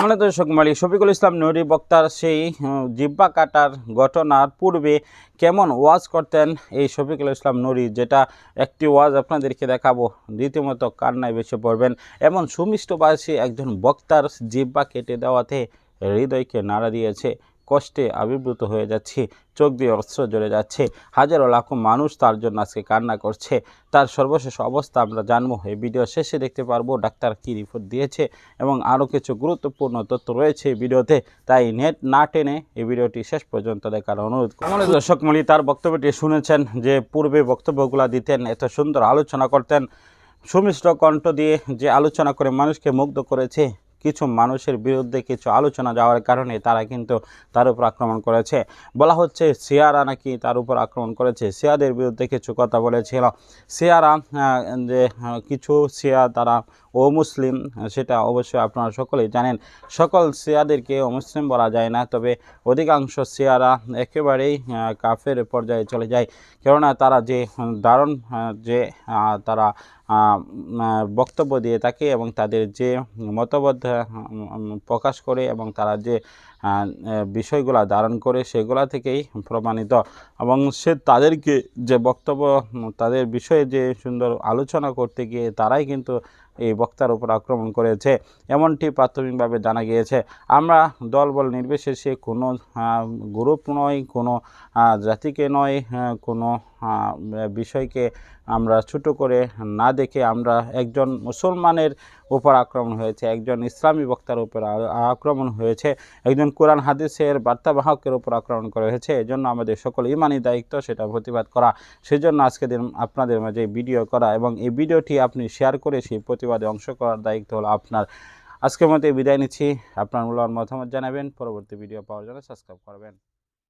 আমরা দর্শক মালিক শফিকুল ইসলাম নুরি বক্তার সেই জিব্বা কাটার ঘটনার পূর্বে কেমন ওয়াজ করতেন এই শফিকুল ইসলাম নুরি, যেটা একটি ওয়াজ আপনাদেরকে দেখাবো, রীতিমতো কান্নায় বেশি পড়বেন। এমন সুমিষ্টভাষী একজন বক্তার জিব্বা কেটে দেওয়াতে হৃদয়কে নাড়া দিয়েছে, কষ্টে আবির্ভূত হয়ে যাচ্ছি, চোখ দিয়ে অস্ত্র জ্বলে যাচ্ছে, হাজারো লাখো মানুষ তার জন্য আজকে কান্না করছে। তার সর্বশেষ অবস্থা আমরা জানবো, এই ভিডিও শেষে দেখতে পারবো ডাক্তার কী রিপোর্ট দিয়েছে এবং আরও কিছু গুরুত্বপূর্ণ তথ্য রয়েছে এই ভিডিওতে। তাই নেট না টেনে এই ভিডিওটি শেষ পর্যন্ত দেখার অনুরোধ করি। আমাদের দর্শক মণ্ডলী, তার বক্তব্যটি শুনেছেন, যে পূর্বে বক্তব্যগুলো দিতেন, এত সুন্দর আলোচনা করতেন, সুমিষ্ট কণ্ঠ দিয়ে যে আলোচনা করে মানুষকে মুগ্ধ করেছে। কিছু মানুষের বিরুদ্ধে কিছু আলোচনা যাওয়ার কারণে তারা কিন্তু তার উপর আক্রমণ করেছে। বলা হচ্ছে শিয়ারা নাকি তার উপর আক্রমণ করেছে, শিয়াদের বিরুদ্ধে কিছু কথা বলেছিল। শিয়ারা যে কিছু শিয়া তারা অমুসলিম, সেটা অবশ্যই আপনারা সকলেই জানেন। সকল শিয়াদেরকে অমুসলিম বলা যায় না, তবে অধিকাংশ শিয়ারা একেবারেই কাফের পর্যায়ে চলে যায়। কেননা তারা যে দারুণ যে তারা বক্তব্য দিয়ে থাকে এবং তাদের যে মতবাদ প্রকাশ করে এবং তারা যে বিষয়গুলো ধারণ করে সেগুলা থেকেই প্রমাণিত। এবং সে তাদেরকে যে বক্তব্য, তাদের বিষয়ে যে সুন্দর আলোচনা করতে গিয়ে তারাই কিন্তু এই বক্তার উপর আক্রমণ করেছে, এমনটি প্রাথমিকভাবে জানা গিয়েছে। আমরা দলবল নির্বিশেষে কোনো গ্রুপ নয়, কোনো জাতিকে নয়, কোনো বিষয়কে আমরা ছোট করে না দেখে আমরা একজন মুসলমানের উপর আক্রমণ হয়েছে, একজন ইসলামী বক্তার উপর আক্রমণ হয়েছে, একজন কোরআন হাদিসের বার্তাবাহকের উপর আক্রমণ করা হয়েছে। এজন্য আমাদের সকল ইমানি দায়িত্ব সেটা প্রতিবাদ করা। সেজন্য আজকে দিন আপনাদের মাঝে ভিডিও করা এবং এই ভিডিওটি আপনি শেয়ার করে সেই প্রতিবাদে অংশ করার দায়িত্ব হলো আপনার। আজকের মধ্যে বিদায় নিচ্ছি। আপনার মূল্যবান মতামত জানাবেন, পরবর্তী ভিডিও পাওয়ার জন্য সাবস্ক্রাইব করবেন।